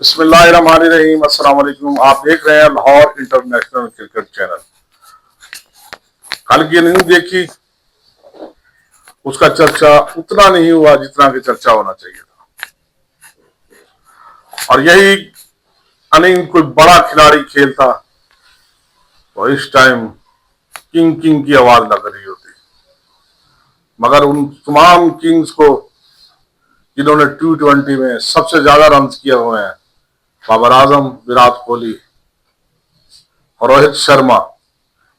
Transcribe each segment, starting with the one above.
बिस्मिल्लाहिर्रहमानिर्रहीम। अस्सलाम वालेकुम। आप देख रहे हैं लाहौर इंटरनेशनल क्रिकेट चैनल। कल की न्यूज देखी, उसका चर्चा उतना नहीं हुआ जितना कि चर्चा होना चाहिए था। और यही अनिल कोई बड़ा खिलाड़ी खेलता तो इस टाइम किंग किंग की आवाज लग रही होती। मगर उन तमाम किंग्स को जिन्होंने T20 में सबसे ज्यादा रन किए हुए हैं, बाबर आजम, विराट कोहली और रोहित शर्मा,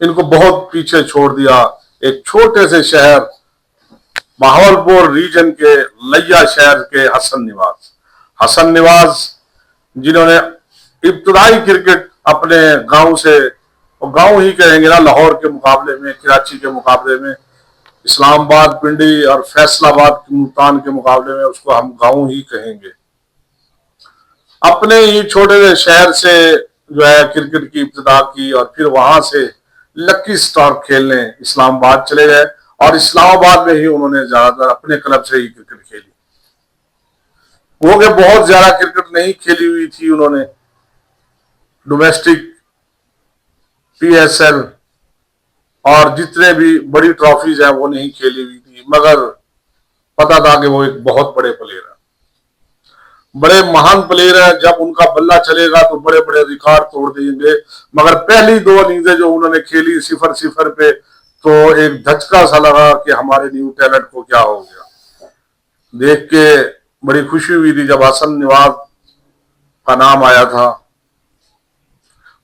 इनको बहुत पीछे छोड़ दिया। एक छोटे से शहर बहावलपुर रीजन के लैया शहर के हसन निवाज जिन्होंने इब्तदाई क्रिकेट अपने गांव से, और गांव ही कहेंगे ना, लाहौर के मुकाबले में, कराची के मुकाबले में, इस्लामाबाद, पिंडी और फैसलाबाद, मुल्तान के मुकाबले में उसको हम गांव ही कहेंगे। अपने ही छोटे से शहर से जो है क्रिकेट की इब्तिदा की और फिर वहां से लकी स्टार खेलने इस्लामाबाद चले गए और इस्लामाबाद में ही उन्होंने ज्यादातर अपने क्लब से ही क्रिकेट खेली। वो के बहुत ज्यादा क्रिकेट नहीं खेली हुई थी उन्होंने, डोमेस्टिक, PSL और जितने भी बड़ी ट्रॉफीज हैं वो नहीं खेली हुई थी, मगर पता था कि वो एक बहुत बड़े प्लेयर है, बड़े महान प्लेयर है। जब उनका बल्ला चलेगा तो बड़े बड़े रिकॉर्ड तोड़ देंगे। मगर पहली 2 इनिंग्सें जो उन्होंने खेली 0-0 पे, तो एक धचका सा लगा कि हमारे न्यू टैलेंट को क्या हो गया। देख के बड़ी खुशी हुई थी जब हसन निवाज का नाम आया था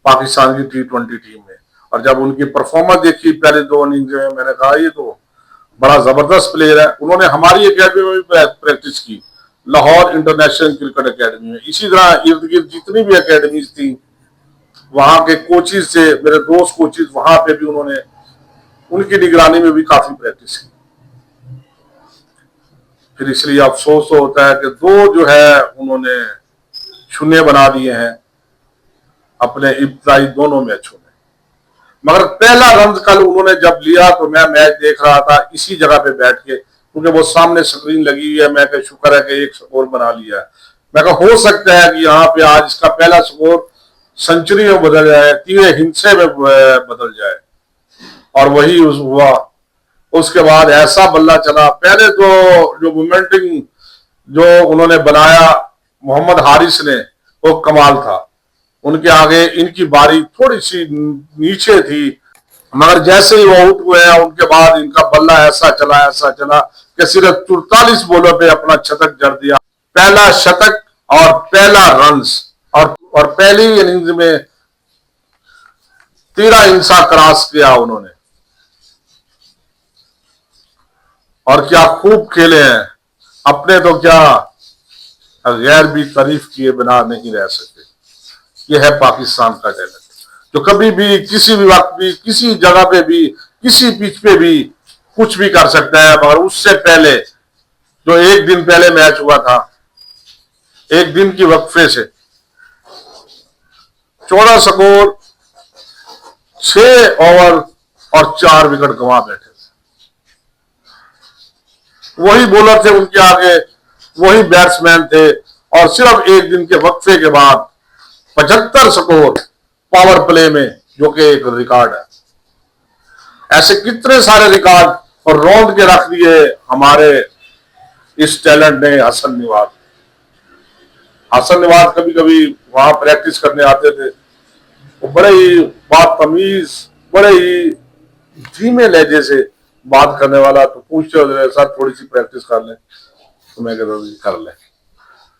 पाकिस्तान की T20 टीम में, और जब उनकी परफॉर्मेंस देखी पहले 2 इनिंग्स में, मैंने कहा ये तो बड़ा जबरदस्त प्लेयर है। उन्होंने हमारी एकेडमी में भी प्रैक्टिस की, लाहौर इंटरनेशनल क्रिकेट एकेडमी में। इसी तरह इर्द गिर्द जितनी भी एकेडमीज थी, वहां के कोचिज से, मेरे दोस्त कोचिज, वहां पे भी उन्होंने उनकी निगरानी में भी काफी प्रैक्टिस की। फिर इसलिए अफसोस तो होता है कि 2 जो है उन्होंने शून्य बना दिए हैं अपने इब्तदाई दोनों मैचों में। मगर पहला रन कल उन्होंने जब लिया तो मैं मैच देख रहा था इसी जगह पे बैठ के, क्योंकि वो सामने स्क्रीन लगी हुई है। मैं कहा शुक्र है कि एक स्कोर बना लिया है। मैं कहा हो सकता है कि यहाँ पे आज इसका पहला स्कोर सेंचुरी में बदल जाए, 3 हिंसे में बदल जाए, और वही हुआ। उसके बाद ऐसा बल्ला चला, पहले तो जो मोमेंटिंग जो उन्होंने बनाया मोहम्मद हारिस ने, वो कमाल था। उनके आगे इनकी बारी थोड़ी सी नीचे थी, मगर जैसे ही वो आउट हुए हैं उनके बाद इनका बल्ला ऐसा चला कि सिर्फ 44 बॉलों पे अपना शतक जड़ दिया। पहला शतक और पहला रन, और पहली इनिंग्स में 13 हिंसा क्रॉस किया उन्होंने, और क्या खूब खेले हैं। अपने तो क्या, गैर भी तारीफ किए बिना नहीं रह सकते। यह है पाकिस्तान का टैलेंट, जो कभी भी किसी भी वक्त भी किसी जगह पे भी किसी पिच पे भी कुछ भी कर सकता है। मगर उससे पहले जो एक दिन पहले मैच हुआ था, एक दिन की वक्फे से 14 स्कोर, 6 ओवर और 4 विकेट गंवा बैठे थे। वही बॉलर थे उनके आगे, वही बैट्समैन थे, और सिर्फ एक दिन के वक्फे के बाद 75 स्कोर पावर प्ले में, जो कि एक रिकॉर्ड है। ऐसे कितने सारे रिकॉर्ड और रौंद के रख दिए हमारे इस टैलेंट ने। हसन निवाज कभी कभी वहां प्रैक्टिस करने आते थे, वो बड़े ही बातमीज, बड़े ही धीमे लहजे से बात करने वाला। तो पूछते होते सर थोड़ी सी प्रैक्टिस कर लें, तो मैं कहता कर लें।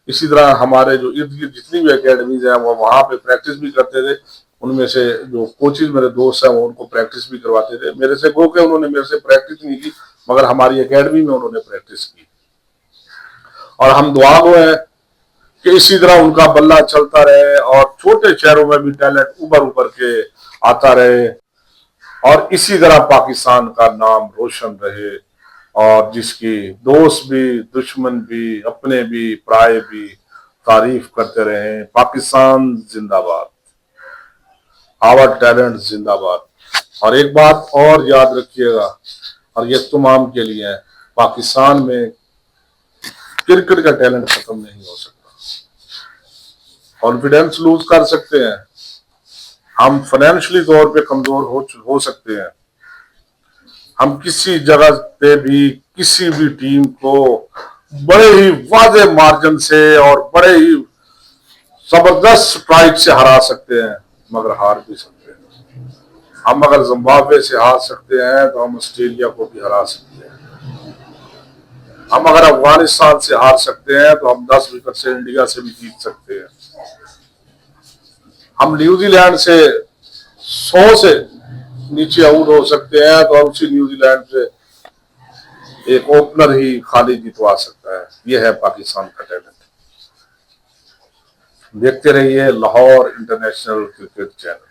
इसी तरह हमारे जो इर्द गिर्द जितनी भी एकेडमीज हैं वो वहां पे प्रैक्टिस भी करते थे। उनमें से जो कोचेज मेरे दोस्त हैं वो उनको प्रैक्टिस भी करवाते थे मेरे से। गो के उन्होंने मेरे से प्रैक्टिस नहीं की, मगर हमारी एकेडमी में उन्होंने प्रैक्टिस की, और हम दुआ गो हैं कि इसी तरह उनका बल्ला चलता रहे और छोटे शहरों में भी टैलेंट उभर के आता रहे, और इसी तरह पाकिस्तान का नाम रोशन रहे, और जिसकी दोस्त भी, दुश्मन भी, अपने भी, पराए भी तारीफ करते रहे। पाकिस्तान जिंदाबाद, आवर टैलेंट जिंदाबाद। और एक बात और याद रखिएगा, और ये तमाम के लिए है, पाकिस्तान में क्रिकेट का टैलेंट खत्म नहीं हो सकता। कॉन्फिडेंस लूज कर सकते हैं, हम फाइनेंशियली तौर पे कमजोर हो सकते हैं। हम किसी जगह पे भी किसी भी टीम को बड़े ही वाजे मार्जिन से और बड़े ही जबरदस्त स्ट्राइक से हरा सकते हैं, मगर हार भी सकते हैं। हम अगर जिम्बाब्वे से हार सकते हैं तो हम ऑस्ट्रेलिया को भी हरा सकते हैं। हम अगर अफगानिस्तान से हार सकते हैं तो हम 10 विकेट से इंडिया से भी जीत सकते हैं। हम न्यूजीलैंड से 100 से नीचे आउट हो सकते हैं तो उसी न्यूजीलैंड से एक ओपनर ही खाली जितवा सकता है। यह है पाकिस्तान का टैलेंट। देखते रहिए लाहौर इंटरनेशनल क्रिकेट चैनल।